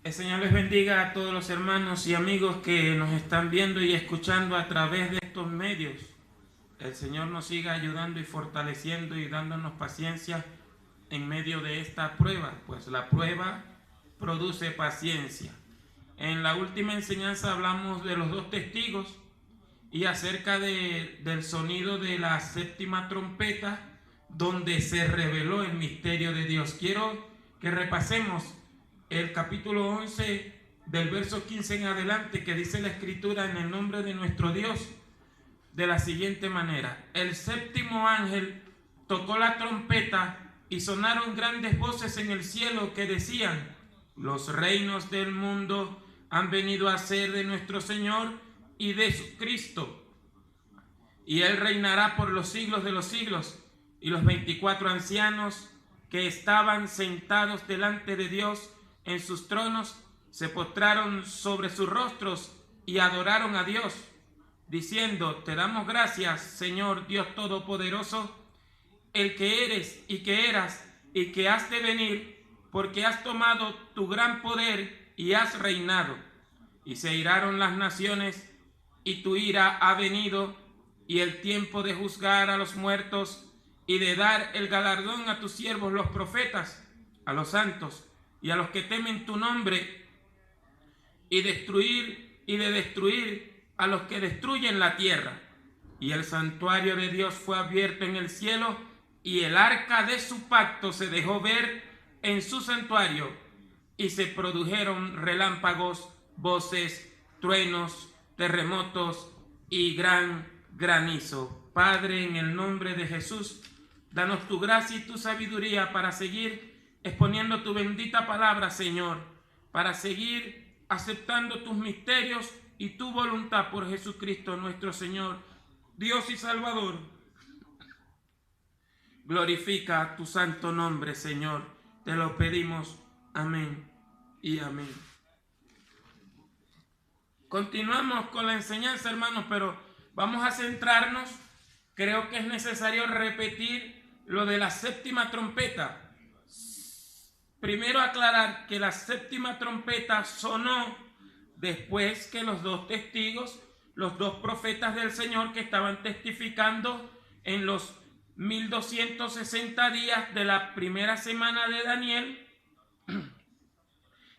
El Señor les bendiga a todos los hermanos y amigos que nos están viendo y escuchando a través de estos medios. El Señor nos siga ayudando y fortaleciendo y dándonos paciencia en medio de esta prueba, pues la prueba produce paciencia. En la última enseñanza hablamos de los dos testigos y acerca del sonido de la séptima trompeta, donde se reveló el misterio de Dios. Quiero que repasemos el capítulo 11 del verso 15 en adelante, que dice la escritura en el nombre de nuestro Dios de la siguiente manera: el séptimo ángel tocó la trompeta y sonaron grandes voces en el cielo que decían: los reinos del mundo han venido a ser de nuestro Señor y de su Cristo, y Él reinará por los siglos de los siglos. Y los 24 ancianos que estaban sentados delante de Dios en sus tronos se postraron sobre sus rostros y adoraron a Dios, diciendo: te damos gracias, Señor Dios Todopoderoso, el que eres y que eras y que has de venir, porque has tomado tu gran poder y has reinado. Y se iraron las naciones, y tu ira ha venido, y el tiempo de juzgar a los muertos y de dar el galardón a tus siervos los profetas, a los santos y a los que temen tu nombre, y de destruir a los que destruyen la tierra. Y el santuario de Dios fue abierto en el cielo, y el arca de su pacto se dejó ver en su santuario, y se produjeron relámpagos, voces, truenos, terremotos y gran granizo. Padre, en el nombre de Jesús, danos tu gracia y tu sabiduría para seguir exponiendo tu bendita palabra, Señor, para seguir aceptando tus misterios y tu voluntad por Jesucristo nuestro Señor, Dios y Salvador. Glorifica tu santo nombre, Señor. Te lo pedimos. Amén y amén. Continuamos con la enseñanza, hermanos, pero vamos a centrarnos. Creo que es necesario repetir lo de la séptima trompeta. Primero aclarar que la séptima trompeta sonó después que los dos testigos, los dos profetas del Señor que estaban testificando en los 1260 días de la primera semana de Daniel,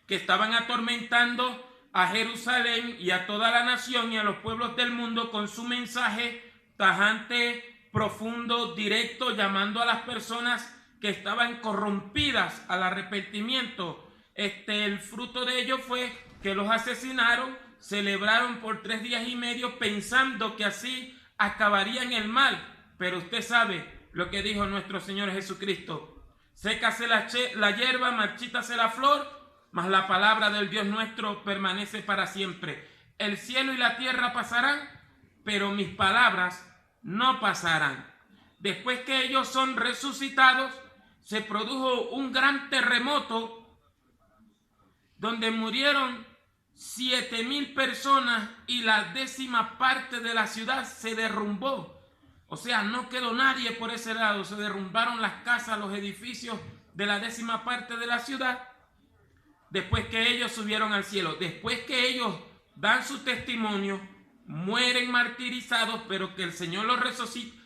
que estaban atormentando a Jerusalén y a toda la nación y a los pueblos del mundo con su mensaje tajante, profundo, directo, llamando a las personas que estaban corrompidas al arrepentimiento. El fruto de ello fue que los asesinaron, celebraron por 3 días y medio pensando que así acabarían el mal. Pero usted sabe lo que dijo nuestro Señor Jesucristo: sécase la hierba, marchítase la flor, mas la palabra del Dios nuestro permanece para siempre. El cielo y la tierra pasarán, pero mis palabras no pasarán. Después que ellos son resucitados, se produjo un gran terremoto donde murieron 7,000 personas y la 10ª parte de la ciudad se derrumbó. O sea, no quedó nadie por ese lado. Se derrumbaron las casas, los edificios de la 10ª parte de la ciudad. Después que ellos subieron al cielo, después que ellos dan su testimonio, mueren martirizados, pero que el Señor los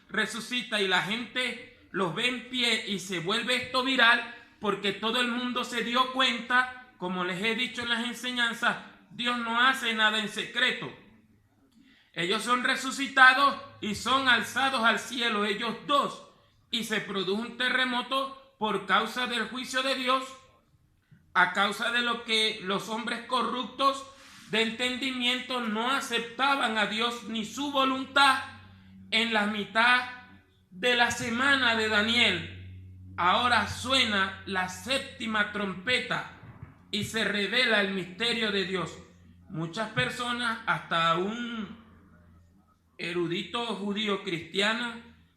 resucita y la gente los ve en pie, y se vuelve esto viral porque todo el mundo se dio cuenta. Como les he dicho en las enseñanzas, Dios no hace nada en secreto. Ellos son resucitados y son alzados al cielo, ellos dos, y se produjo un terremoto por causa del juicio de Dios, a causa de lo que los hombres corruptos de entendimiento no aceptaban a Dios ni su voluntad en la mitad de la semana de Daniel. Ahora suena la séptima trompeta y se revela el misterio de Dios. Muchas personas, hasta un erudito judío cristiano,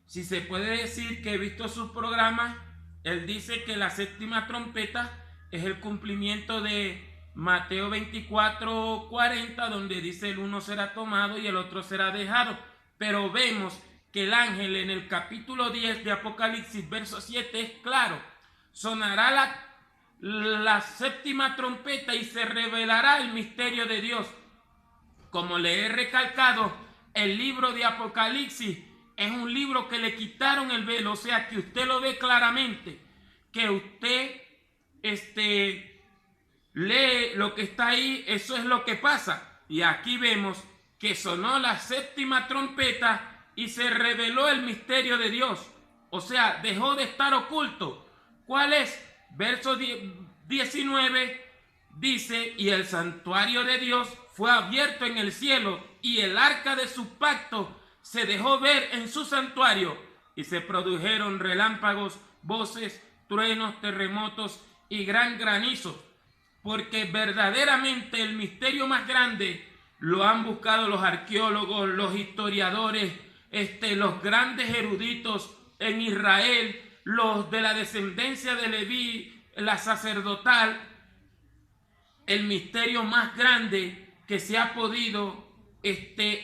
si se puede decir que he visto sus programas, él dice que la séptima trompeta es el cumplimiento de Mateo 24:40, donde dice: el uno será tomado y el otro será dejado. Pero vemos que el ángel en el capítulo 10 de Apocalipsis, verso 7, es claro: sonará la séptima trompeta y se revelará el misterio de Dios. Como le he recalcado, el libro de Apocalipsis es un libro que le quitaron el velo, o sea que usted lo ve claramente, que usted lee lo que está ahí, eso es lo que pasa. Y aquí vemos que sonó la séptima trompeta y se reveló el misterio de Dios, o sea, dejó de estar oculto. ¿Cuál es? Verso 19 dice: y el santuario de Dios fue abierto en el cielo, y el arca de su pacto se dejó ver en su santuario, y se produjeron relámpagos, voces, truenos, terremotos y gran granizo, porque verdaderamente el misterio más grande lo han buscado los arqueólogos, los historiadores, los grandes eruditos en Israel, los de la descendencia de Leví, la sacerdotal. El misterio más grande que se ha podido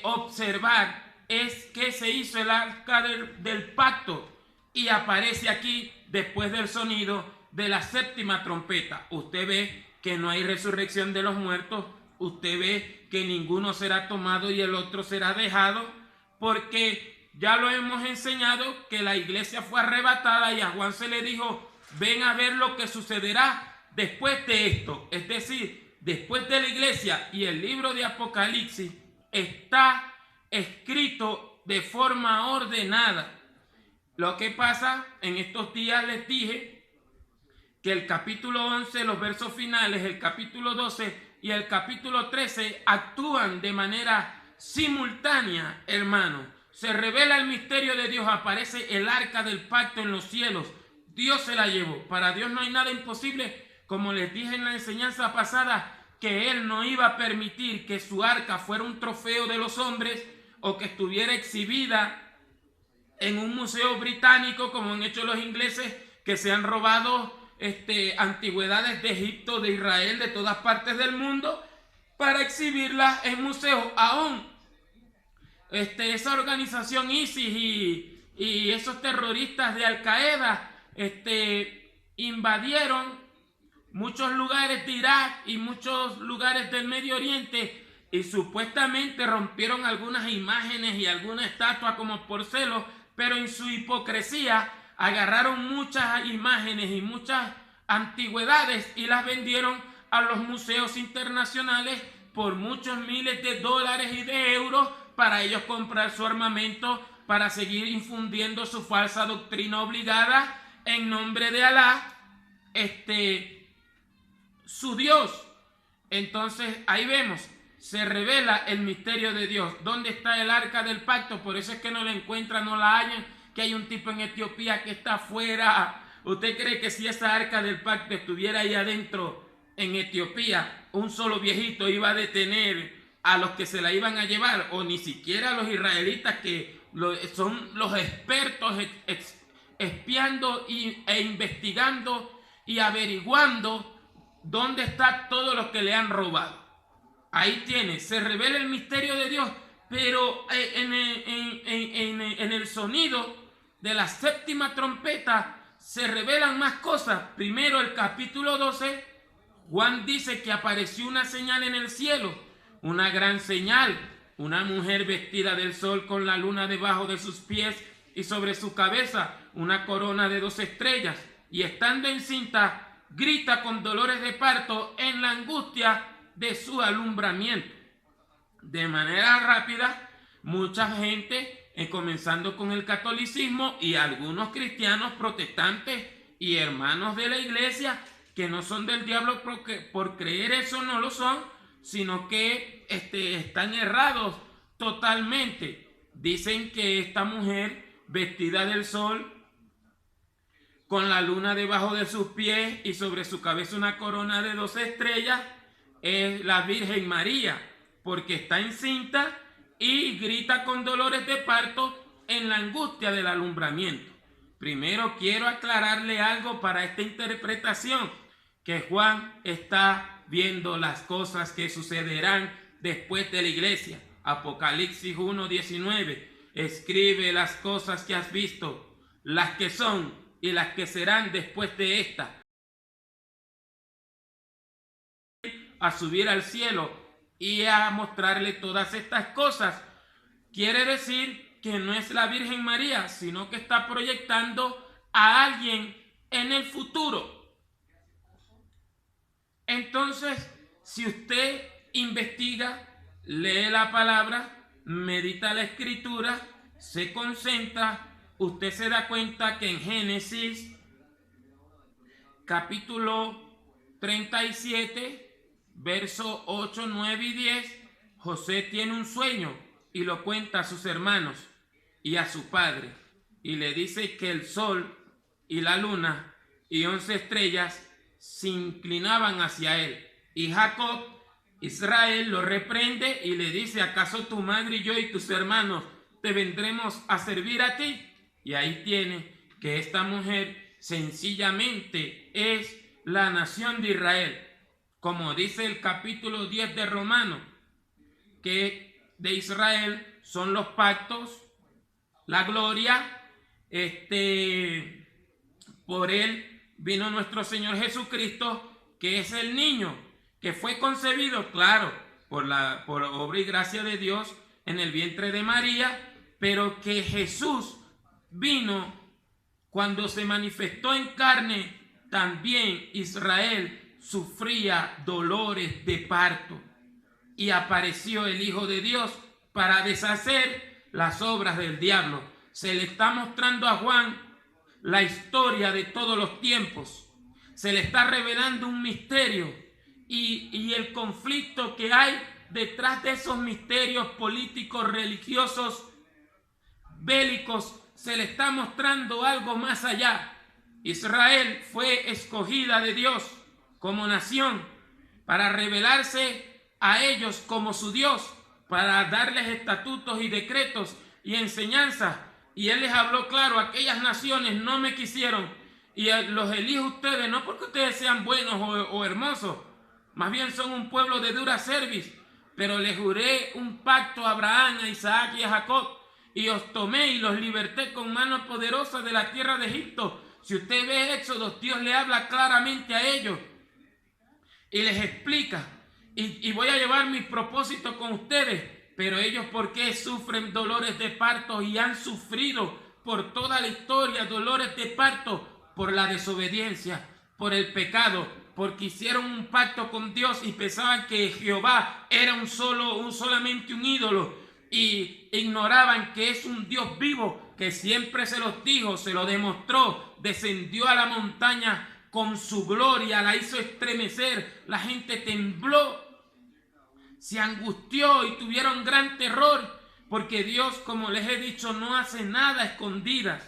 observar es que se hizo el arca del pacto, y aparece aquí después del sonido de la séptima trompeta. Usted ve que no hay resurrección de los muertos, usted ve que ninguno será tomado y el otro será dejado, porque ya lo hemos enseñado que la iglesia fue arrebatada y a Juan se le dijo: ven a ver lo que sucederá después de esto. Es decir, después de la iglesia. Y el libro de Apocalipsis está escrito de forma ordenada. Lo que pasa, en estos días les dije que el capítulo 11, los versos finales, el capítulo 12 y el capítulo 13 actúan de manera simultánea, hermano. Se revela el misterio de Dios, aparece el arca del pacto en los cielos. Dios se la llevó. Para Dios no hay nada imposible. Como les dije en la enseñanza pasada, que Él no iba a permitir que su arca fuera un trofeo de los hombres o que estuviera exhibida en un museo británico, como han hecho los ingleses, que se han robado antigüedades de Egipto, de Israel, de todas partes del mundo, para exhibirlas en museos. Aún esa organización ISIS y esos terroristas de Al Qaeda invadieron muchos lugares de Irak y muchos lugares del Medio Oriente, y supuestamente rompieron algunas imágenes y alguna estatua como por celos, pero en su hipocresía agarraron muchas imágenes y muchas antigüedades y las vendieron a los museos internacionales por muchos miles de dólares y de euros, para ellos comprar su armamento, para seguir infundiendo su falsa doctrina obligada en nombre de Alá, su Dios. Entonces ahí vemos, se revela el misterio de Dios. ¿Dónde está el arca del pacto? Por eso es que no la encuentran, no la hallan, que hay un tipo en Etiopía que está afuera. ¿Usted cree que si esa arca del pacto estuviera ahí adentro en Etiopía, un solo viejito iba a detener a los que se la iban a llevar? O ni siquiera a los israelitas, que son los expertos espiando e investigando y averiguando dónde está todo lo que le han robado. Ahí tiene, se revela el misterio de Dios, pero en el sonido de la séptima trompeta se revelan más cosas. Primero, el capítulo 12, Juan dice que apareció una señal en el cielo, una gran señal, una mujer vestida del sol con la luna debajo de sus pies y sobre su cabeza una corona de 2 estrellas, y estando encinta grita con dolores de parto en la angustia de su alumbramiento. De manera rápida, mucha gente, comenzando con el catolicismo y algunos cristianos protestantes y hermanos de la iglesia, que no son del diablo porque por creer eso no lo son, sino que están errados totalmente. Dicen que esta mujer vestida del sol, con la luna debajo de sus pies y sobre su cabeza una corona de 12 estrellas, es la Virgen María, porque está encinta y grita con dolores de parto en la angustia del alumbramiento. Primero quiero aclararle algo para esta interpretación, que Juan está viendo las cosas que sucederán después de la iglesia. Apocalipsis 1:19, escribe las cosas que has visto, las que son y las que serán después de esta. a subir al cielo y a mostrarle todas estas cosas. Quiere decir que no es la Virgen María, sino que está proyectando a alguien en el futuro. Entonces, si usted investiga, lee la palabra, medita la escritura, se concentra, usted se da cuenta que en Génesis capítulo 37, versos 8, 9 y 10, José tiene un sueño y lo cuenta a sus hermanos y a su padre, y le dice que el sol y la luna y 11 estrellas se inclinaban hacia él. Y Jacob, Israel, lo reprende y le dice: ¿acaso tu madre y yo y tus hermanos te vendremos a servir a ti? Y ahí tiene que esta mujer sencillamente es la nación de Israel, como dice el capítulo 10 de Romanos, que de Israel son los pactos, la gloria, por él vino nuestro Señor Jesucristo, que es el niño que fue concebido, claro, por obra y gracia de Dios en el vientre de María, pero que Jesús vino cuando se manifestó en carne. También Israel sufría dolores de parto y apareció el Hijo de Dios para deshacer las obras del diablo. Se le está mostrando a Juan la historia de todos los tiempos. Se le está revelando un misterio y el conflicto que hay detrás de esos misterios políticos, religiosos, bélicos. Se le está mostrando algo más allá. Israel fue escogida de Dios como nación para revelarse a ellos como su Dios, para darles estatutos y decretos y enseñanzas. Y él les habló claro: aquellas naciones no me quisieron y los elijo a ustedes, no porque ustedes sean buenos o hermosos, más bien son un pueblo de dura cerviz, pero les juré un pacto a Abraham, a Isaac y a Jacob, y os tomé y los liberté con mano poderosa de la tierra de Egipto. Si usted ve Éxodo, Dios le habla claramente a ellos y les explica: y voy a llevar mis propósitos con ustedes. Pero ellos, ¿por qué sufren dolores de parto y han sufrido por toda la historia dolores de parto? Por la desobediencia, por el pecado, porque hicieron un pacto con Dios y pensaban que Jehová era solamente un ídolo, y ignoraban que es un Dios vivo que siempre se los dijo, se lo demostró, descendió a la montaña con su gloria, la hizo estremecer, la gente tembló, se angustió y tuvieron gran terror, porque Dios, como les he dicho, no hace nada a escondidas.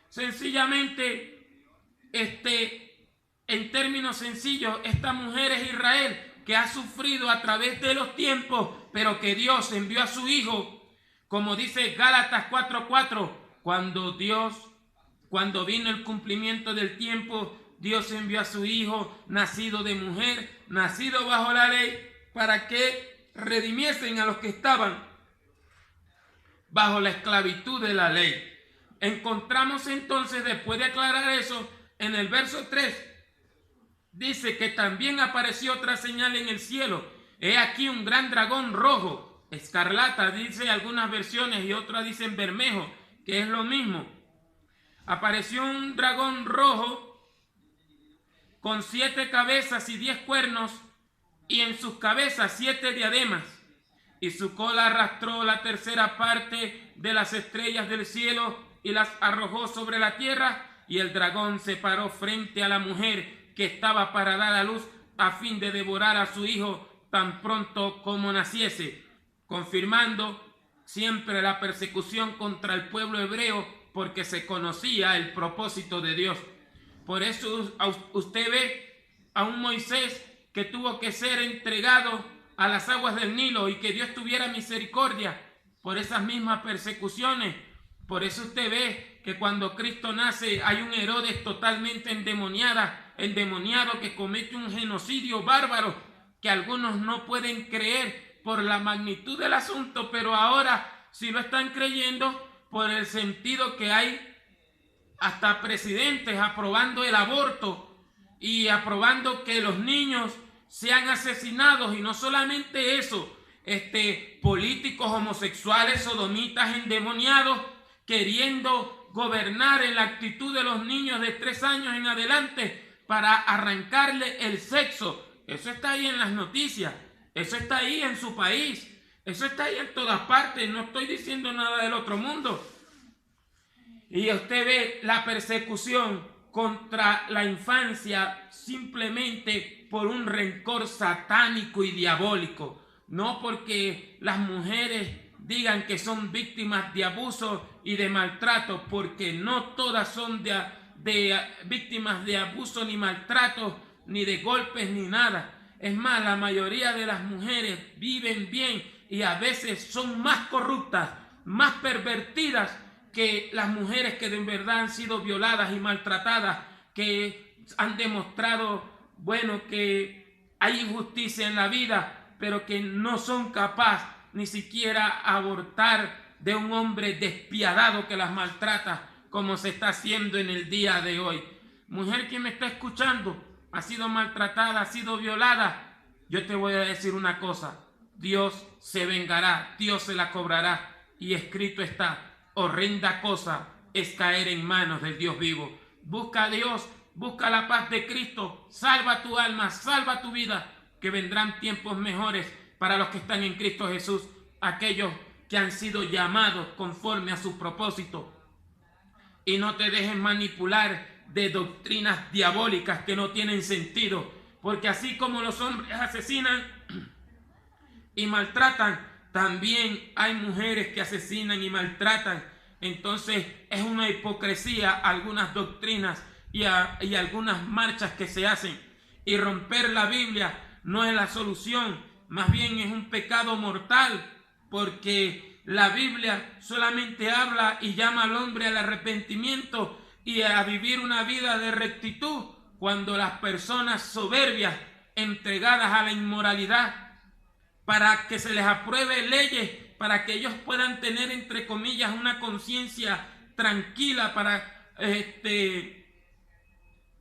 Sencillamente, en términos sencillos, esta mujer es Israel, que ha sufrido a través de los tiempos, pero que Dios envió a su Hijo, como dice Gálatas 4:4, cuando vino el cumplimiento del tiempo, Dios envió a su Hijo, nacido de mujer, nacido bajo la ley, para que redimiesen a los que estaban bajo la esclavitud de la ley. Encontramos entonces, después de aclarar eso, en el verso 3, dice que también apareció otra señal en el cielo. He aquí un gran dragón rojo, escarlata, dice algunas versiones, y otras dicen bermejo, que es lo mismo. Apareció un dragón rojo con 7 cabezas y 10 cuernos, y en sus cabezas 7 diademas, y su cola arrastró la tercera parte de las estrellas del cielo y las arrojó sobre la tierra, y el dragón se paró frente a la mujer que estaba para dar a luz, a fin de devorar a su hijo tan pronto como naciese, confirmando siempre la persecución contra el pueblo hebreo, porque se conocía el propósito de Dios. Por eso usted ve a un Moisés que tuvo que ser entregado a las aguas del Nilo, y que Dios tuviera misericordia por esas mismas persecuciones. Por eso usted ve que cuando Cristo nace hay un Herodes totalmente endemoniado, que comete un genocidio bárbaro que algunos no pueden creer por la magnitud del asunto, pero ahora sí lo están creyendo por el sentido que hay hasta presidentes aprobando el aborto y aprobando que los niños sean asesinados, y no solamente eso, políticos homosexuales, sodomitas, endemoniados, queriendo gobernar en la actitud de los niños de 3 años en adelante para arrancarle el sexo. Eso está ahí en las noticias, eso está ahí en su país, eso está ahí en todas partes. No estoy diciendo nada del otro mundo. Y usted ve la persecución contra la infancia simplemente por un rencor satánico y diabólico. No porque las mujeres digan que son víctimas de abuso y de maltrato, porque no todas son de víctimas de abuso ni maltrato, ni de golpes ni nada. Es más, la mayoría de las mujeres viven bien y a veces son más corruptas, más pervertidas que las mujeres que de verdad han sido violadas y maltratadas, que han demostrado, bueno, que hay injusticia en la vida, pero que no son capaces ni siquiera abortar de un hombre despiadado que las maltrata, como se está haciendo en el día de hoy. Mujer que me está escuchando, ha sido maltratada, ha sido violada. Yo te voy a decir una cosa: Dios se vengará, Dios se la cobrará, y escrito está: horrenda cosa es caer en manos del Dios vivo. Busca a Dios, busca la paz de Cristo, salva tu alma, salva tu vida, que vendrán tiempos mejores para los que están en Cristo Jesús, aquellos que han sido llamados conforme a su propósito. Y no te dejes manipular de doctrinas diabólicas que no tienen sentido, porque así como los hombres asesinan y maltratan, también hay mujeres que asesinan y maltratan. Entonces es una hipocresía algunas doctrinas y algunas marchas que se hacen. Y romper la Biblia no es la solución, más bien es un pecado mortal, porque la Biblia solamente habla y llama al hombre al arrepentimiento y a vivir una vida de rectitud, cuando las personas soberbias, entregadas a la inmoralidad, para que se les apruebe leyes, para que ellos puedan tener, entre comillas, una conciencia tranquila para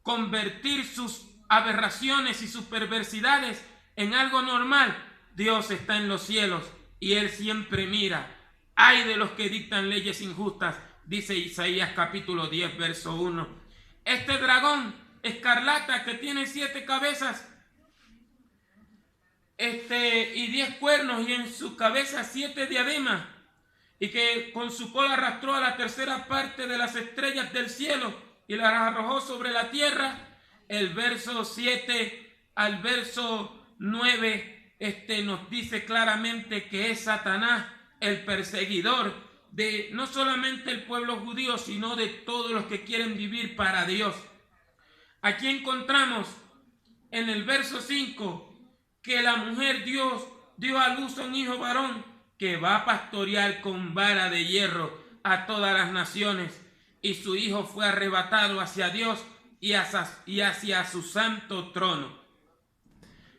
convertir sus aberraciones y sus perversidades en algo normal. Dios está en los cielos y Él siempre mira. Ay de los que dictan leyes injustas, dice Isaías capítulo 10, verso 1. Este dragón escarlata que tiene 7 cabezas y 10 cuernos, y en su cabeza 7 diademas, y que con su cola arrastró a la tercera parte de las estrellas del cielo y las arrojó sobre la tierra. El verso 7 al verso 9 nos dice claramente que es Satanás, el perseguidor de no solamente el pueblo judío, sino de todos los que quieren vivir para Dios. Aquí encontramos en el verso 5 que la mujer dio a luz a un hijo varón que va a pastorear con vara de hierro a todas las naciones, y su hijo fue arrebatado hacia Dios y hacia su santo trono.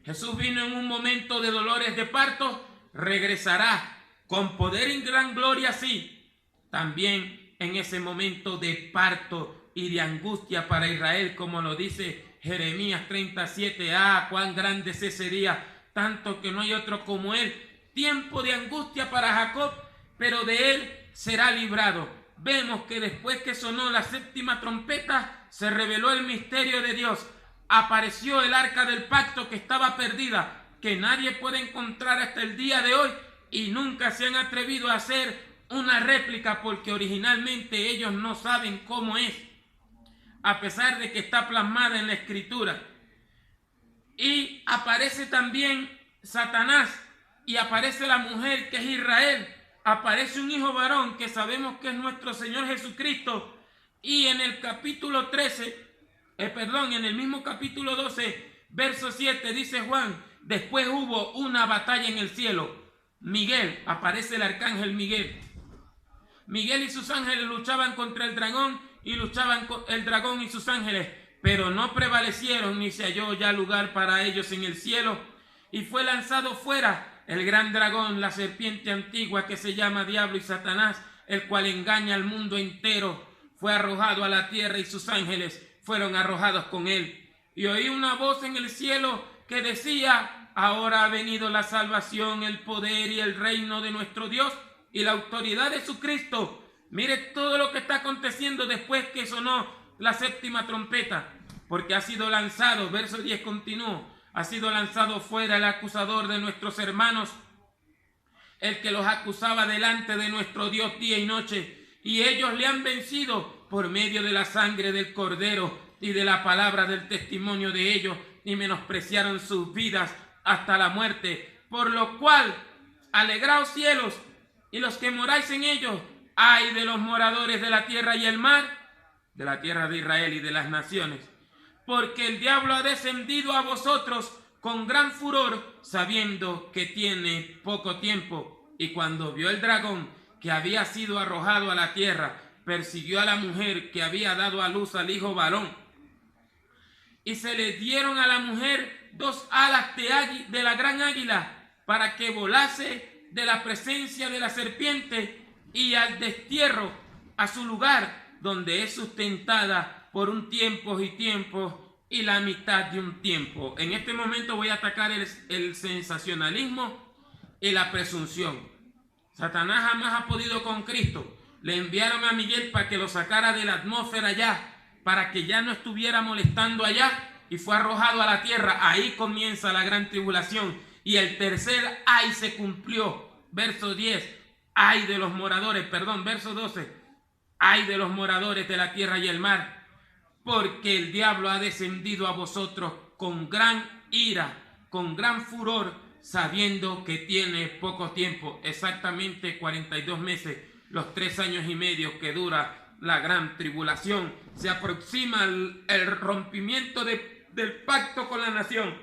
Jesús vino en un momento de dolores de parto, regresará con poder y gran gloria, sí, también en ese momento de parto y de angustia para Israel, como lo dice Jeremías 37, cuán grande es ese día, tanto que no hay otro como él, tiempo de angustia para Jacob, pero de él será librado. Vemos que después que sonó la séptima trompeta, se reveló el misterio de Dios, apareció el arca del pacto que estaba perdida, que nadie puede encontrar hasta el día de hoy, y nunca se han atrevido a hacer una réplica, porque originalmente ellos no saben cómo es, a pesar de que está plasmada en la escritura. Y aparece también Satanás, y aparece la mujer que es Israel, aparece un hijo varón que sabemos que es nuestro Señor Jesucristo, y en el capítulo 13, en el mismo capítulo 12, verso 7, dice Juan: después hubo una batalla en el cielo. Miguel, aparece el arcángel Miguel. Miguel y sus ángeles luchaban contra el dragón, y luchaban con el dragón y sus ángeles, pero no prevalecieron, ni se halló ya lugar para ellos en el cielo. Y fue lanzado fuera el gran dragón, la serpiente antigua, que se llama Diablo y Satanás, el cual engaña al mundo entero. Fue arrojado a la tierra, y sus ángeles fueron arrojados con él. Y oí una voz en el cielo que decía: ahora ha venido la salvación, el poder y el reino de nuestro Dios y la autoridad de su Cristo. Mire todo lo que está aconteciendo después que sonó la séptima trompeta, porque ha sido lanzado, verso 10 continuó, ha sido lanzado fuera el acusador de nuestros hermanos, el que los acusaba delante de nuestro Dios día y noche, y ellos le han vencido por medio de la sangre del Cordero y de la palabra del testimonio de ellos, y menospreciaron sus vidas hasta la muerte. Por lo cual, alegraos cielos y los que moráis en ellos, ay de los moradores de la tierra y el mar, de la tierra de Israel y de las naciones, porque el diablo ha descendido a vosotros con gran furor, sabiendo que tiene poco tiempo. Y cuando vio el dragón que había sido arrojado a la tierra, persiguió a la mujer que había dado a luz al hijo varón. Y se le dieron a la mujer 2 alas de la gran águila, para que volase de la presencia de la serpiente y al destierro, a su lugar, donde es sustentada por un tiempo y tiempo y la mitad de un tiempo. En este momento voy a atacar el sensacionalismo y la presunción. Satanás jamás ha podido con Cristo. Le enviaron a Miguel para que lo sacara de la atmósfera allá, para que ya no estuviera molestando allá, y fue arrojado a la tierra. Ahí comienza la gran tribulación, y el tercer ay se cumplió. Verso 10, ay de los moradores, verso 12, ay de los moradores de la tierra y el mar, porque el diablo ha descendido a vosotros con gran ira, con gran furor, sabiendo que tiene poco tiempo, exactamente 42 meses, los 3 años y medio que dura la gran tribulación. Se aproxima el rompimiento del pacto con la nación.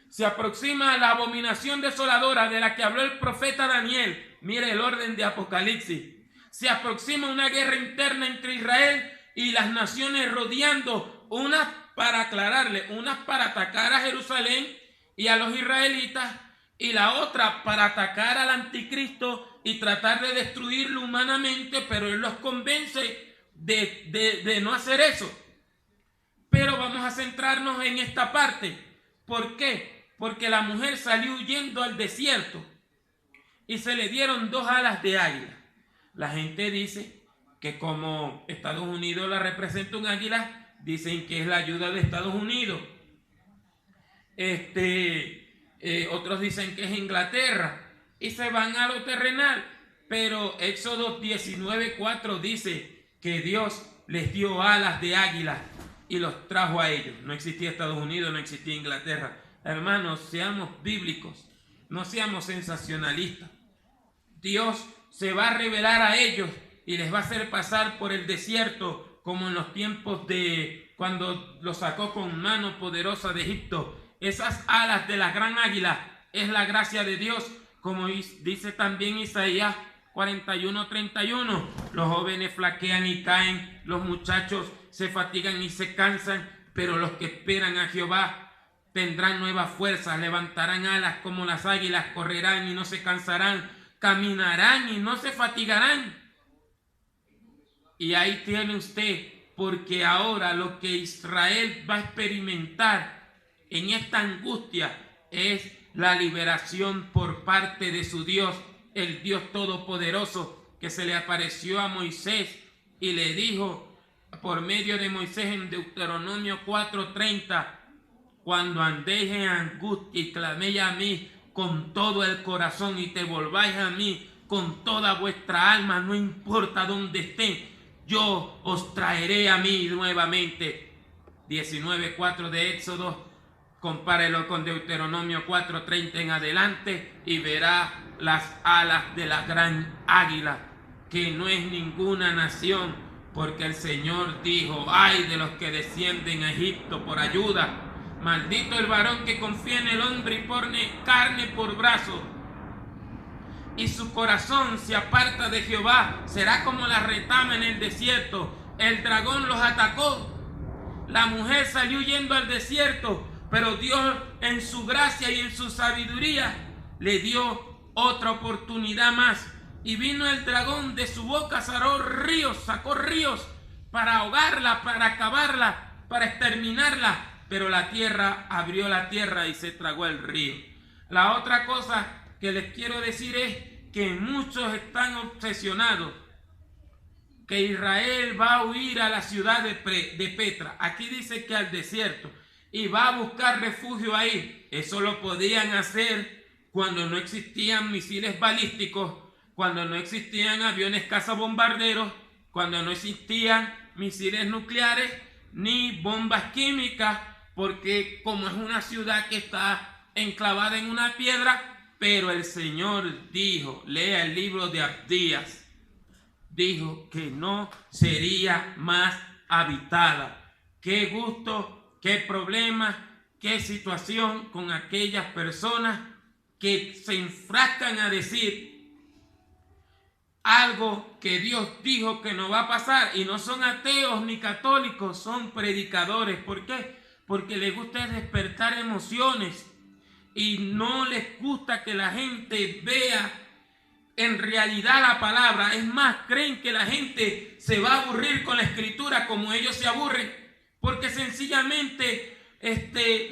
Se aproxima la abominación desoladora de la que habló el profeta Daniel. Mire el orden de Apocalipsis. Se aproxima una guerra interna entre Israel y las naciones rodeando, unas para aclararle, unas para atacar a Jerusalén y a los israelitas, y la otra para atacar al anticristo y tratar de destruirlo humanamente, pero él los convence de no hacer eso. Pero vamos a centrarnos en esta parte. ¿Por qué? Porque la mujer salió huyendo al desierto y se le dieron 2 alas de águila. La gente dice que como Estados Unidos la representa un águila, dicen que es la ayuda de Estados Unidos. Otros dicen que es Inglaterra, y se van a lo terrenal. Pero Éxodo 19:4 dice que Dios les dio alas de águila y los trajo a ellos. No existía Estados Unidos, no existía Inglaterra. Hermanos, seamos bíblicos, no seamos sensacionalistas. Dios se va a revelar a ellos y les va a hacer pasar por el desierto, como en los tiempos de cuando los sacó con mano poderosa de Egipto. Esas alas de la gran águila es la gracia de Dios, como dice también Isaías 41:31. Los jóvenes flaquean y caen, los muchachos se fatigan y se cansan, pero los que esperan a Jehová tendrán nuevas fuerzas, levantarán alas como las águilas, correrán y no se cansarán, caminarán y no se fatigarán. Y ahí tiene usted, porque ahora lo que Israel va a experimentar en esta angustia es la liberación por parte de su Dios, el Dios Todopoderoso, que se le apareció a Moisés y le dijo por medio de Moisés en Deuteronomio 4:30: cuando andéis en angustia y claméis a mí con todo el corazón y te volváis a mí con toda vuestra alma, no importa dónde estén, yo os traeré a mí nuevamente. 19:4 de Éxodo, compárelo con Deuteronomio 4:30 en adelante y verá las alas de la gran águila, que no es ninguna nación, porque el Señor dijo: ay de los que descienden a Egipto por ayuda. Maldito el varón que confía en el hombre y pone carne por brazo, y su corazón se aparta de Jehová. Será como la retama en el desierto. El dragón los atacó. La mujer salió huyendo al desierto, pero Dios en su gracia y en su sabiduría le dio otra oportunidad más. Y vino el dragón, de su boca sacó ríos para ahogarla, para acabarla, para exterminarla. pero la tierra abrió la tierra y se tragó el río. La otra cosa que les quiero decir es que muchos están obsesionados que Israel va a huir a la ciudad de Petra. Aquí dice que al desierto, y va a buscar refugio ahí. Eso lo podían hacer cuando no existían misiles balísticos, cuando no existían aviones cazabombarderos, cuando no existían misiles nucleares ni bombas químicas, porque como es una ciudad que está enclavada en una piedra. Pero el Señor dijo, lea el libro de Abdías, dijo que no sería más habitada. Qué gusto, qué problema, qué situación con aquellas personas que se enfrascan a decir algo que Dios dijo que no va a pasar, y no son ateos ni católicos, son predicadores. ¿Por qué? Porque les gusta despertar emociones y no les gusta que la gente vea en realidad la palabra. Es más, creen que la gente se va a aburrir con la escritura como ellos se aburren, porque sencillamente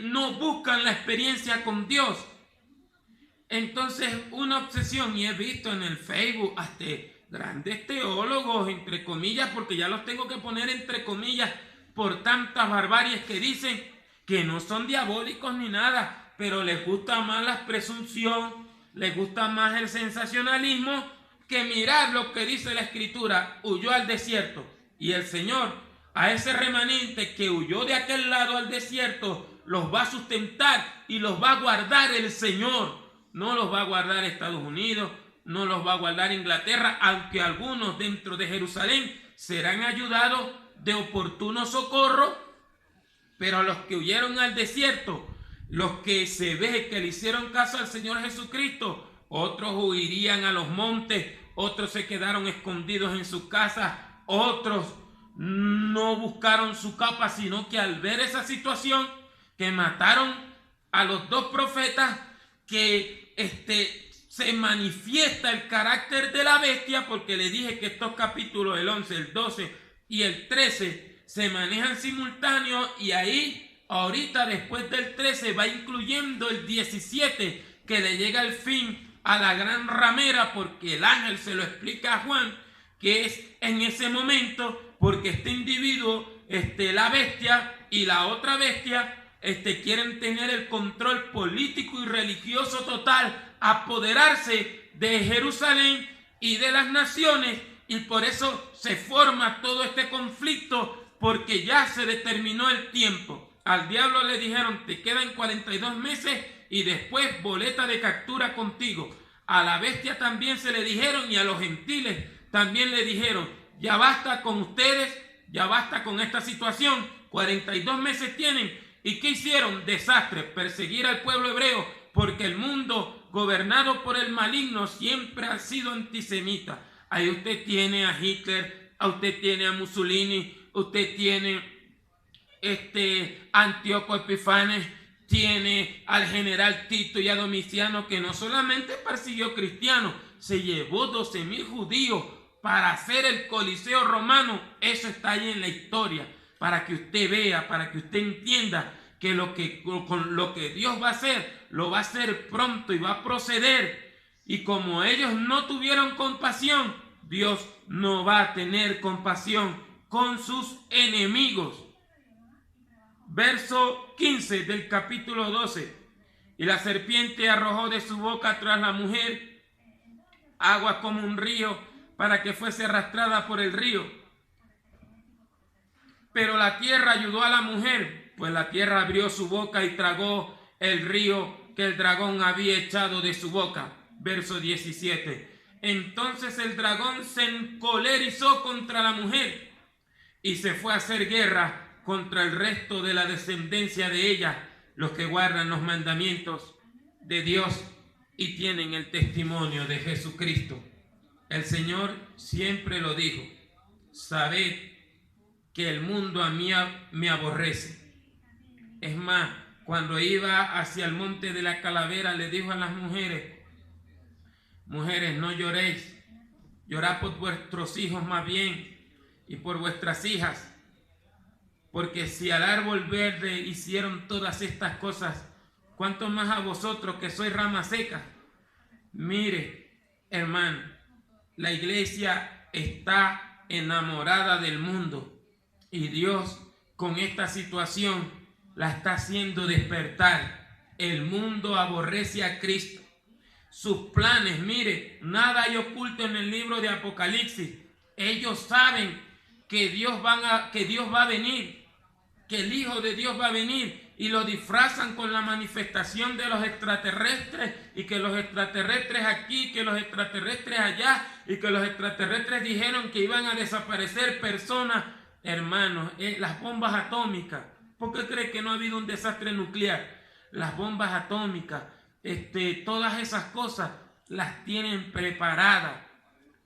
no buscan la experiencia con Dios. Entonces, una obsesión, y he visto en el Facebook hasta grandes teólogos, entre comillas, porque ya los tengo que poner entre comillas por tantas barbaries que dicen, que no son diabólicos ni nada, pero les gusta más la presunción, les gusta más el sensacionalismo que mirar lo que dice la escritura. Huyó al desierto, y el Señor a ese remanente que huyó de aquel lado al desierto los va a sustentar y los va a guardar el Señor. No los va a guardar Estados Unidos, no los va a guardar Inglaterra, aunque algunos dentro de Jerusalén serán ayudados de oportuno socorro, pero los que huyeron al desierto, los que se ve que le hicieron caso al Señor Jesucristo, otros huirían a los montes, otros se quedaron escondidos en sus casas, otros no buscaron su capa, sino que al ver esa situación, que mataron a los dos profetas, que se manifiesta el carácter de la bestia, porque le dije que estos capítulos, el 11, el 12 y el 13, se manejan simultáneos, y ahí ahorita después del 13 va incluyendo el 17, que le llega el fin a la gran ramera, porque el ángel se lo explica a Juan, que es en ese momento, porque este individuo, la bestia y la otra bestia, quieren tener el control político y religioso total, apoderarse de Jerusalén y de las naciones, y por eso se forma todo este conflicto, porque ya se determinó el tiempo. Al diablo le dijeron, te quedan 42 meses y después boleta de captura contigo. A la bestia también se le dijeron, y a los gentiles también le dijeron, ya basta con ustedes, ya basta con esta situación, 42 meses tienen. ¿Y qué hicieron? Desastre, perseguir al pueblo hebreo, porque el mundo gobernado por el maligno siempre ha sido antisemita. Ahí usted tiene a Hitler, usted tiene a Mussolini, usted tiene Antíoco Epifanes, tiene al general Tito y a Domiciano, que no solamente persiguió cristianos, se llevó 12,000 judíos para hacer el Coliseo romano. Eso está ahí en la historia, para que usted vea, para que usted entienda que con lo que Dios va a hacer, lo va a hacer pronto y va a proceder. Y como ellos no tuvieron compasión, Dios no va a tener compasión con sus enemigos. Verso 15 del capítulo 12. Y la serpiente arrojó de su boca tras la mujer agua como un río, para que fuese arrastrada por el río. Pero la tierra ayudó a la mujer, pues la tierra abrió su boca y tragó el río que el dragón había echado de su boca. Verso 17. Entonces el dragón se encolerizó contra la mujer y se fue a hacer guerra contra el resto de la descendencia de ella, los que guardan los mandamientos de Dios y tienen el testimonio de Jesucristo. El Señor siempre lo dijo: sabed que el mundo a mí me aborrece. Es más, cuando iba hacia el monte de la calavera, le dijo a las mujeres: mujeres, no lloréis, llorad por vuestros hijos más bien y por vuestras hijas, porque si al árbol verde hicieron todas estas cosas, ¿cuánto más a vosotros que sois rama seca? Mire, hermano, la iglesia está enamorada del mundo y Dios con esta situación la está haciendo despertar. El mundo aborrece a Cristo. Sus planes, mire, nada hay oculto en el libro de Apocalipsis. Ellos saben que Dios va a venir, que el Hijo de Dios va a venir, y lo disfrazan con la manifestación de los extraterrestres, y que los extraterrestres aquí, que los extraterrestres allá, y que los extraterrestres dijeron que iban a desaparecer personas. Hermanos, las bombas atómicas, ¿por qué cree que no ha habido un desastre nuclear? Las bombas atómicas, todas esas cosas las tienen preparadas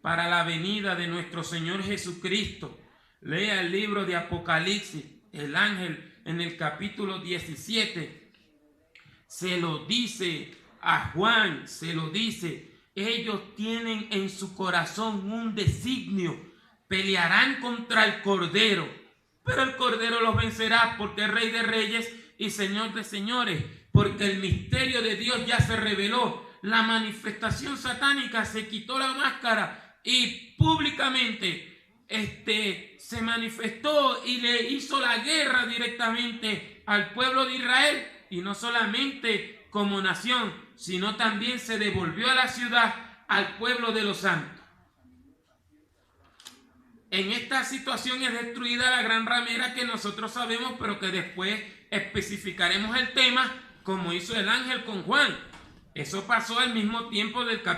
para la venida de nuestro Señor Jesucristo. Lea el libro de Apocalipsis. El ángel en el capítulo 17 se lo dice a Juan, se lo dice. Ellos tienen en su corazón un designio. Pelearán contra el Cordero, pero el Cordero los vencerá, porque es Rey de Reyes y Señor de Señores, porque el misterio de Dios ya se reveló. La manifestación satánica se quitó la máscara y públicamente se manifestó y le hizo la guerra directamente al pueblo de Israel, y no solamente como nación, sino también se devolvió a la ciudad al pueblo de los santos. En esta situación es destruida la gran ramera que nosotros sabemos, pero que después especificaremos el tema, como hizo el ángel con Juan. Eso pasó al mismo tiempo del capítulo.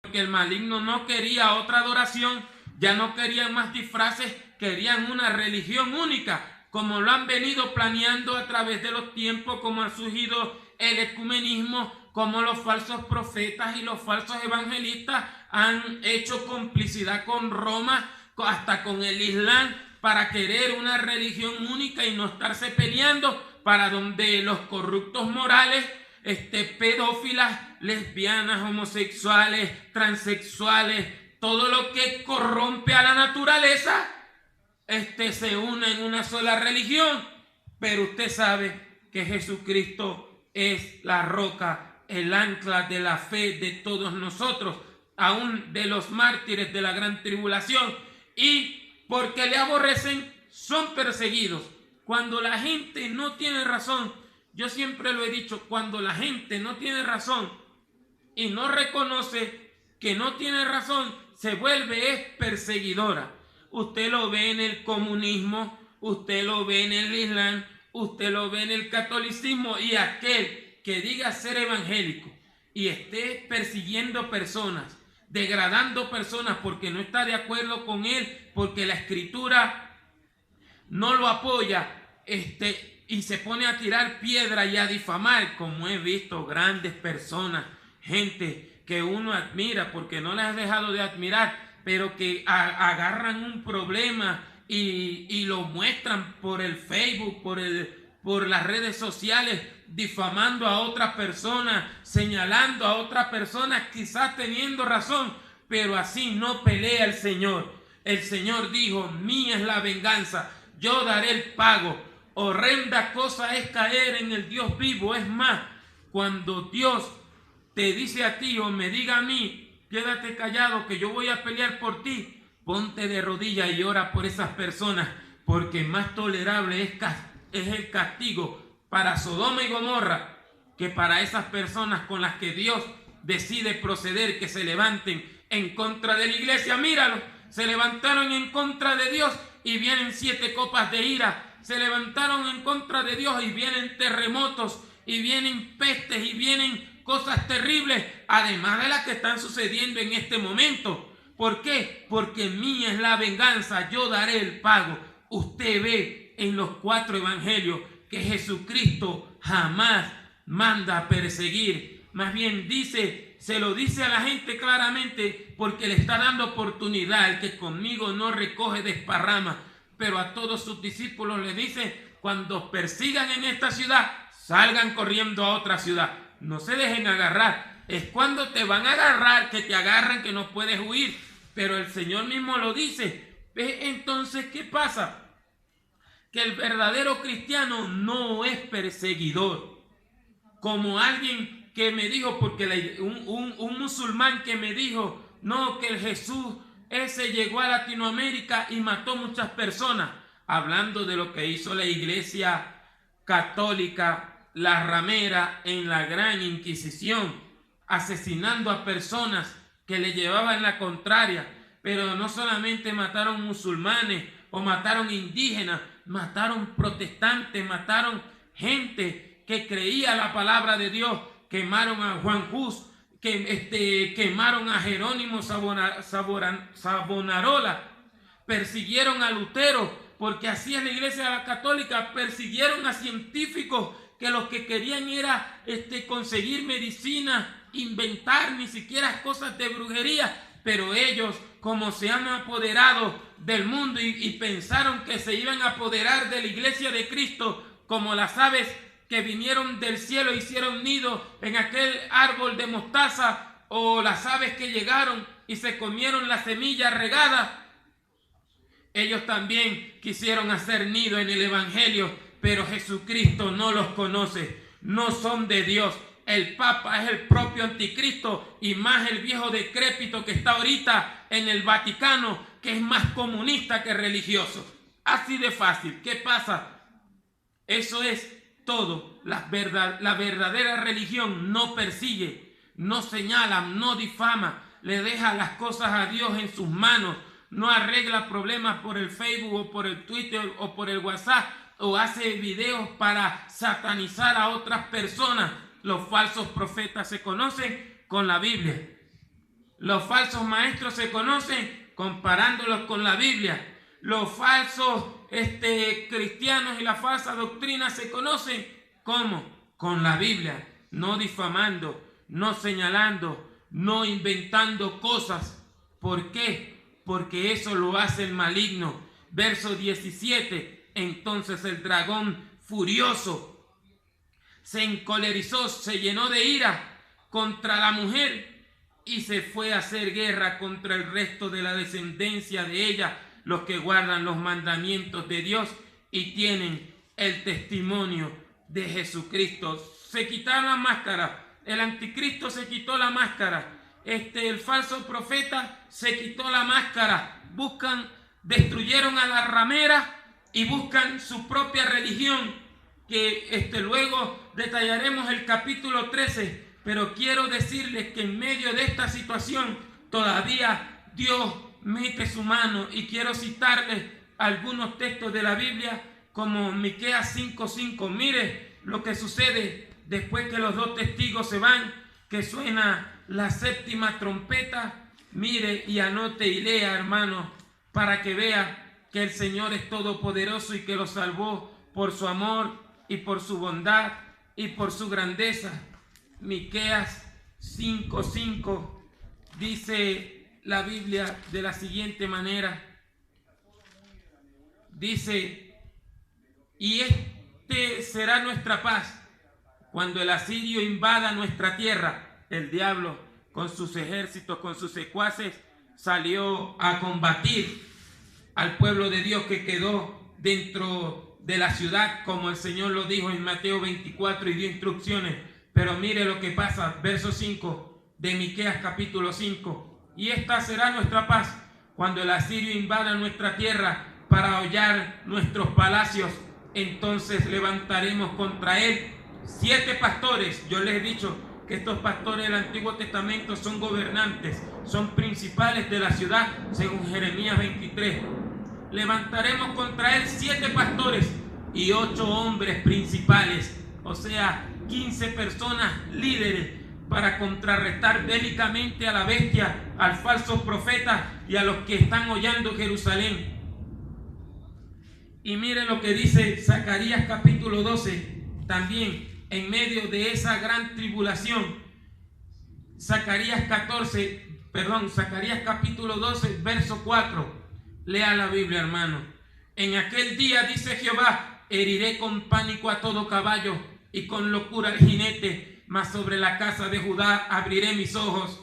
Porque el maligno no quería otra adoración, ya no querían más disfraces, querían una religión única, como lo han venido planeando a través de los tiempos, como ha surgido el ecumenismo, como los falsos profetas y los falsos evangelistas han hecho complicidad con Roma, hasta con el Islam, para querer una religión única y no estarse peleando, para donde los corruptos morales, pedófilas, lesbianas, homosexuales, transexuales, todo lo que corrompe a la naturaleza, se une en una sola religión. Pero usted sabe que Jesucristo es la roca, el ancla de la fe de todos nosotros, aún de los mártires de la gran tribulación, y porque le aborrecen son perseguidos. Cuando la gente no tiene razón, yo siempre lo he dicho, cuando la gente no tiene razón y no reconoce que no tiene razón, se vuelve perseguidora. Usted lo ve en el comunismo, usted lo ve en el Islam, usted lo ve en el catolicismo, y aquel que diga ser evangélico y esté persiguiendo personas, degradando personas porque no está de acuerdo con él, porque la escritura no lo apoya, y se pone a tirar piedra y a difamar, como he visto grandes personas, gente que uno admira porque no las has dejado de admirar, pero que agarran un problema y lo muestran por el Facebook, por las redes sociales, difamando a otras personas, señalando a otras personas, quizás teniendo razón, pero así no pelea el Señor. El Señor dijo: mía es la venganza, yo daré el pago. Horrenda cosa es caer en el Dios vivo. Es más, cuando Dios te dice a ti o me diga a mí: quédate callado que yo voy a pelear por ti, ponte de rodillas y ora por esas personas, porque más tolerable es el castigo para Sodoma y Gomorra que para esas personas con las que Dios decide proceder, que se levanten en contra de la iglesia. Míralo, se levantaron en contra de Dios y vienen 7 copas de ira. Se levantaron en contra de Dios y vienen terremotos, y vienen pestes, y vienen cosas terribles, además de las que están sucediendo en este momento. ¿Por qué? Porque mía es la venganza, yo daré el pago. Usted ve en los 4 evangelios que Jesucristo jamás manda a perseguir. Más bien se lo dice a la gente claramente, porque le está dando oportunidad. El que conmigo no recoge desparrama. Pero a todos sus discípulos les dice: cuando persigan en esta ciudad, salgan corriendo a otra ciudad. No se dejen agarrar. Es cuando te van a agarrar, que te agarran, que no puedes huir. Pero el Señor mismo lo dice: Entonces, ¿qué pasa? Que el verdadero cristiano no es perseguidor. Como alguien que me dijo, porque un musulmán que me dijo, no, que el Jesús ese llegó a Latinoamérica y mató muchas personas, hablando de lo que hizo la Iglesia Católica, la ramera, en la Gran Inquisición, asesinando a personas que le llevaban la contraria. Pero no solamente mataron musulmanes o mataron indígenas, mataron protestantes, mataron gente que creía la palabra de Dios, quemaron a Juan Hus, quemaron a Jerónimo Savonarola, persiguieron a Lutero, porque así es la Iglesia Católica, persiguieron a científicos que lo que querían era conseguir medicina, inventar ni siquiera cosas de brujería, pero ellos, como se han apoderado del mundo y pensaron que se iban a apoderar de la Iglesia de Cristo, como las aves que vinieron del cielo, hicieron nido en aquel árbol de mostaza, o las aves que llegaron y se comieron la semilla regada, ellos también quisieron hacer nido en el Evangelio, pero Jesucristo no los conoce, no son de Dios. El Papa es el propio anticristo, y más el viejo decrépito que está ahorita en el Vaticano, que es más comunista que religioso. Así de fácil. ¿Qué pasa? Eso es todo. La verdadera religión no persigue, no señala, no difama, le deja las cosas a Dios en sus manos, no arregla problemas por el Facebook o por el Twitter o por el WhatsApp, o hace videos para satanizar a otras personas. Los falsos profetas se conocen con la Biblia. Los falsos maestros se conocen comparándolos con la Biblia. Los falsos cristianos y la falsa doctrina se conocen ¿cómo? Con la Biblia. No difamando, no señalando, no inventando cosas. ¿Por qué? Porque eso lo hace el maligno. Verso 17. Entonces el dragón furioso se encolerizó, se llenó de ira contra la mujer y se fue a hacer guerra contra el resto de la descendencia de ella, los que guardan los mandamientos de Dios y tienen el testimonio de Jesucristo. Se quitaron la máscara, el anticristo se quitó la máscara, el falso profeta se quitó la máscara, destruyeron a la ramera y buscan su propia religión, que luego detallaremos el capítulo 13, pero quiero decirles que en medio de esta situación todavía Dios mete su mano, y quiero citarles algunos textos de la Biblia como Miqueas 5:5. Mire lo que sucede después que los dos testigos se van, que suena la séptima trompeta. Mire y anote y lea, hermano, para que vea que el Señor es todopoderoso y que lo salvó por su amor y por su bondad y por su grandeza. Miqueas 5:5 dice la Biblia de la siguiente manera. Dice: y será nuestra paz cuando el asirio invada nuestra tierra. El diablo con sus ejércitos, con sus secuaces, salió a combatir al pueblo de Dios que quedó dentro de la ciudad, como el Señor lo dijo en Mateo 24 y dio instrucciones. Pero mire lo que pasa, verso 5 de Miqueas capítulo 5. Y esta será nuestra paz cuando el asirio invada nuestra tierra para hollar nuestros palacios. Entonces levantaremos contra él 7 pastores. Yo les he dicho que estos pastores del Antiguo Testamento son gobernantes, son principales de la ciudad, según Jeremías 23. Levantaremos contra él 7 pastores y 8 hombres principales, o sea, 15 personas líderes, para contrarrestar bélicamente a la bestia, al falso profeta y a los que están hollando Jerusalén. Y miren lo que dice Zacarías capítulo 12, también en medio de esa gran tribulación. Zacarías capítulo 12, verso 4. Lea la Biblia, hermano. En aquel día, dice Jehová, heriré con pánico a todo caballo y con locura al jinete, mas sobre la casa de Judá abriré mis ojos,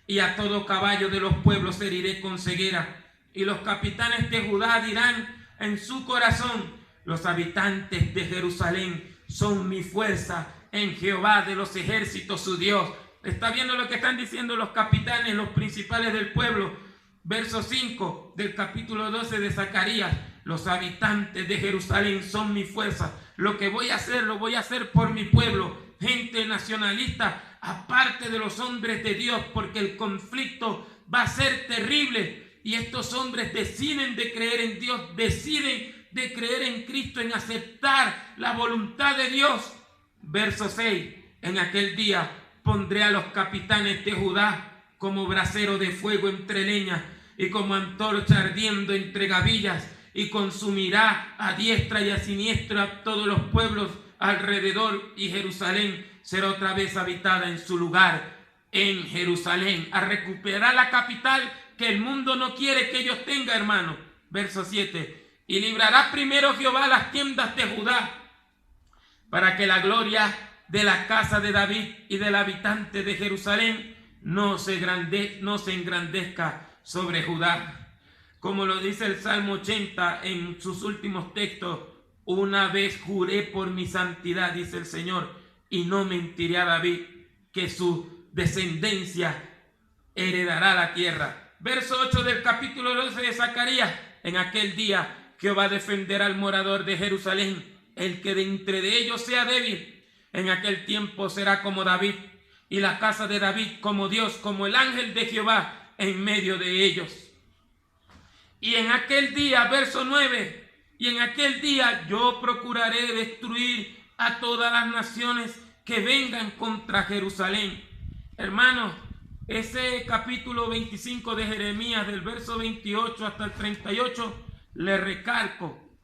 y a todo caballo de los pueblos heriré con ceguera, Y los capitanes de Judá dirán en su corazón: los habitantes de Jerusalén son mi fuerza en Jehová de los ejércitos, su Dios. ¿Está viendo lo que están diciendo los capitanes, los principales del pueblo? Verso 5 del capítulo 12 de Zacarías: los habitantes de Jerusalén son mi fuerza. Lo que voy a hacer, lo voy a hacer por mi pueblo. Gente nacionalista, aparte de los hombres de Dios, porque el conflicto va a ser terrible. Y estos hombres deciden de creer en Dios, deciden de creer en Cristo, en aceptar la voluntad de Dios. Verso 6: en aquel día pondré a los capitanes de Judá como brasero de fuego entre leñas y como antorcha ardiendo entre gavillas, y consumirá a diestra y a siniestra a todos los pueblos alrededor, y Jerusalén será otra vez habitada en su lugar. En Jerusalén, a recuperar la capital que el mundo no quiere que ellos tengan, hermano. Verso 7: y librará primero Jehová las tiendas de Judá, para que la gloria de la casa de David y del habitante de Jerusalén no se engrandezca sobre Judá. Como lo dice el Salmo 80 en sus últimos textos: una vez juré por mi santidad, dice el Señor, y no mentiré a David, que su descendencia heredará la tierra. Verso 8 del capítulo 12 de Zacarías: en aquel día Jehová defenderá al morador de Jerusalén, el que de entre de ellos sea débil. En aquel tiempo será como David, y la casa de David como Dios, como el ángel de Jehová en medio de ellos. Y en aquel día, verso 9, y en aquel día yo procuraré destruir a todas las naciones que vengan contra Jerusalén. Hermanos, ese capítulo 25 de Jeremías, del verso 28 hasta el 38, le recalco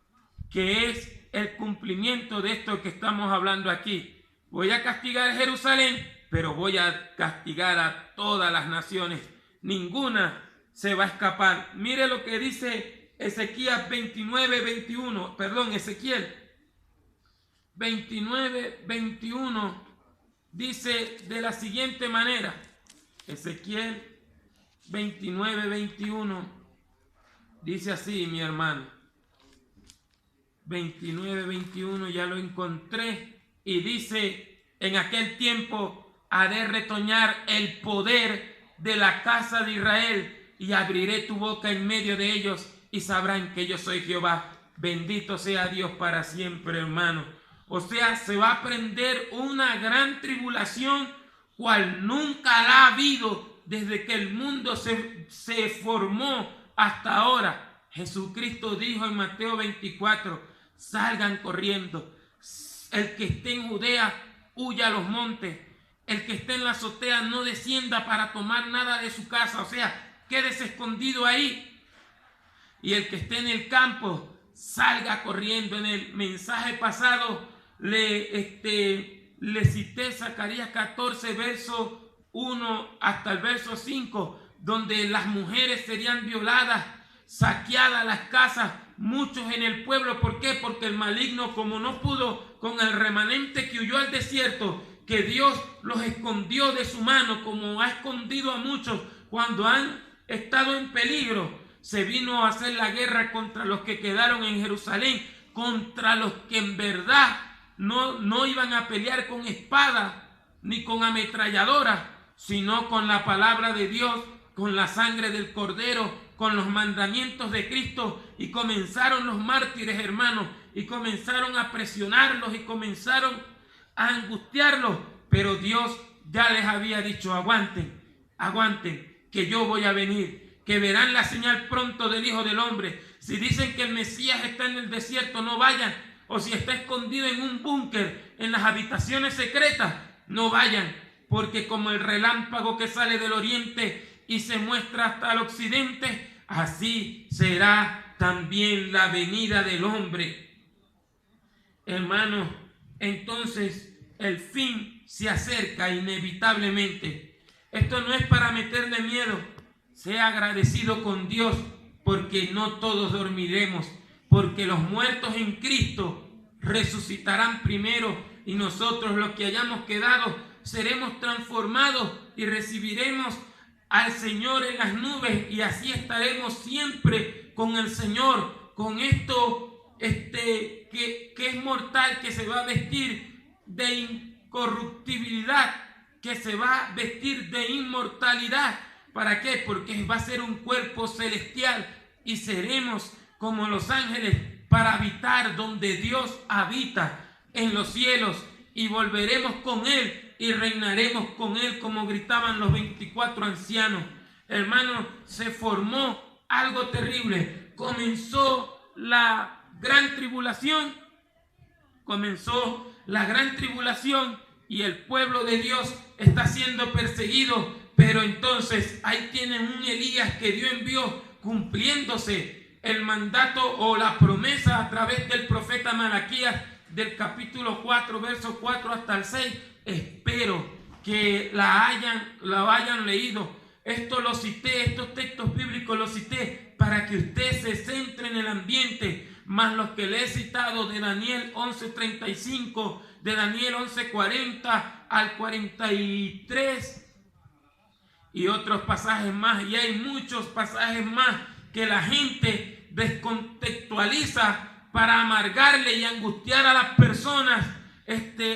que es el cumplimiento de esto que estamos hablando aquí. Voy a castigar a Jerusalén, pero voy a castigar a todas las naciones. Ninguna se va a escapar. Mire lo que dice Ezequiel 29:21 dice de la siguiente manera. Ezequiel 29:21 dice así, mi hermano. 29:21, ya lo encontré, y dice: en aquel tiempo haré retoñar el poder de la casa de Israel, y abriré tu boca en medio de ellos, y sabrán que yo soy Jehová. Bendito sea Dios para siempre, hermano. O sea, se va a prender una gran tribulación, cual nunca la ha habido desde que el mundo se formó hasta ahora. Jesucristo dijo en Mateo 24: salgan corriendo. El que esté en Judea, huya a los montes. El que esté en la azotea, no descienda para tomar nada de su casa. O sea, quédese escondido ahí. Y el que esté en el campo, salga corriendo. En el mensaje pasado le cité Zacarías 14, verso 1 hasta el verso 5, donde las mujeres serían violadas, saqueadas las casas, muchos en el pueblo. ¿Por qué? Porque el maligno, como no pudo con el remanente que huyó al desierto, que Dios los escondió de su mano, como ha escondido a muchos cuando han estado en peligro, se vino a hacer la guerra contra los que quedaron en Jerusalén, contra los que en verdad no iban a pelear con espada ni con ametralladora, sino con la palabra de Dios, con la sangre del Cordero, con los mandamientos de Cristo. Y comenzaron los mártires, hermanos, y comenzaron a presionarlos y comenzaron a angustiarlos. Pero Dios ya les había dicho: aguanten, que yo voy a venir, que verán la señal pronto del Hijo del Hombre. Si dicen que el Mesías está en el desierto, no vayan. O si está escondido en un búnker, en las habitaciones secretas, no vayan. Porque como el relámpago que sale del oriente y se muestra hasta el occidente, así será también la venida del hombre. Hermanos, entonces el fin se acerca inevitablemente. Esto no es para meterle miedo. Sea agradecido con Dios, porque no todos dormiremos, porque los muertos en Cristo resucitarán primero, y nosotros, los que hayamos quedado, seremos transformados y recibiremos al Señor en las nubes y así estaremos siempre con el Señor, con esto que es mortal, que se va a vestir de incorruptibilidad, que se va a vestir de inmortalidad. ¿Para qué? Porque va a ser un cuerpo celestial y seremos como los ángeles para habitar donde Dios habita en los cielos, y volveremos con Él y reinaremos con Él, como gritaban los 24 ancianos. Hermanos, se formó algo terrible. Comenzó la gran tribulación. Y el pueblo de Dios está siendo perseguido. Pero entonces ahí tienen un Elías que Dios envió, cumpliéndose el mandato o la promesa a través del profeta Malaquías, del capítulo 4, versos 4 hasta el 6. Espero que la hayan leído. Esto lo cité, estos textos bíblicos los cité para que usted se centre en el ambiente, más los que le he citado de Daniel 11:35, de Daniel 11:40 al 43 y otros pasajes más. Y hay muchos pasajes más que la gente descontextualiza para amargarle y angustiar a las personas,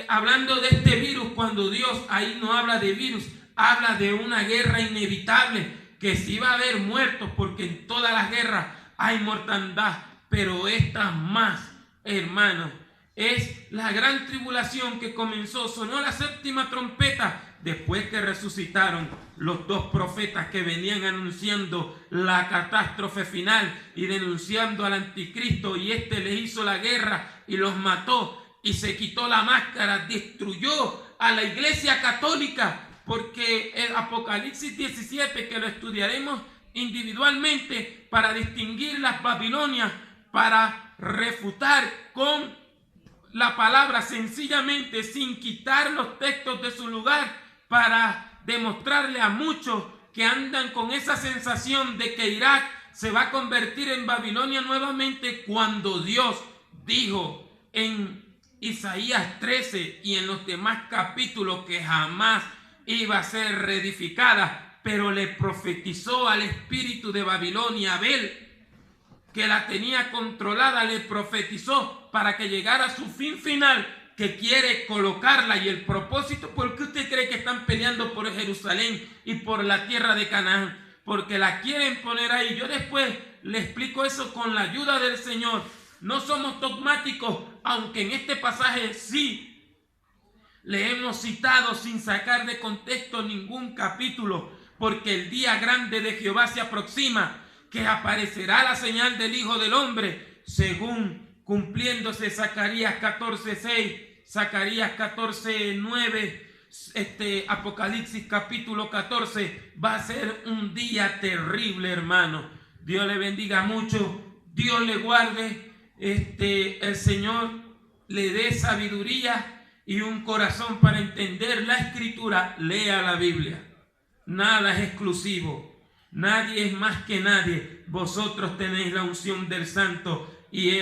hablando de este virus, cuando Dios ahí no habla de virus, habla de una guerra inevitable, que sí va a haber muertos, porque en todas las guerras hay mortandad, pero esta más, hermanos, es la gran tribulación que comenzó. Sonó la séptima trompeta después que resucitaron los dos profetas que venían anunciando la catástrofe final y denunciando al anticristo, y le hizo la guerra y los mató y se quitó la máscara, destruyó a la iglesia católica, porque el Apocalipsis 17, que lo estudiaremos individualmente para distinguir las Babilonias, para refutar con la palabra sencillamente, sin quitar los textos de su lugar, para demostrarle a muchos que andan con esa sensación de que Irak se va a convertir en Babilonia nuevamente, cuando Dios dijo en Isaías 13 y en los demás capítulos que jamás iba a ser reedificada, pero le profetizó al espíritu de Babilonia, Abel, que la tenía controlada, le profetizó para que llegara a su fin final, que quiere colocarla. Y el propósito, ¿por qué usted cree que están peleando por Jerusalén y por la tierra de Canaán? Porque la quieren poner ahí. Yo después le explico eso con la ayuda del Señor. No somos dogmáticos, aunque en este pasaje sí le hemos citado sin sacar de contexto ningún capítulo, porque el día grande de Jehová se aproxima, que aparecerá la señal del Hijo del Hombre, según cumpliéndose Zacarías 14:6, Zacarías 14:9, Apocalipsis capítulo 14. Va a ser un día terrible, hermano. Dios le bendiga mucho, Dios le guarde, el Señor le dé sabiduría y un corazón para entender la Escritura. Lea la Biblia. Nada es exclusivo. Nadie es más que nadie. Vosotros tenéis la unción del Santo y Él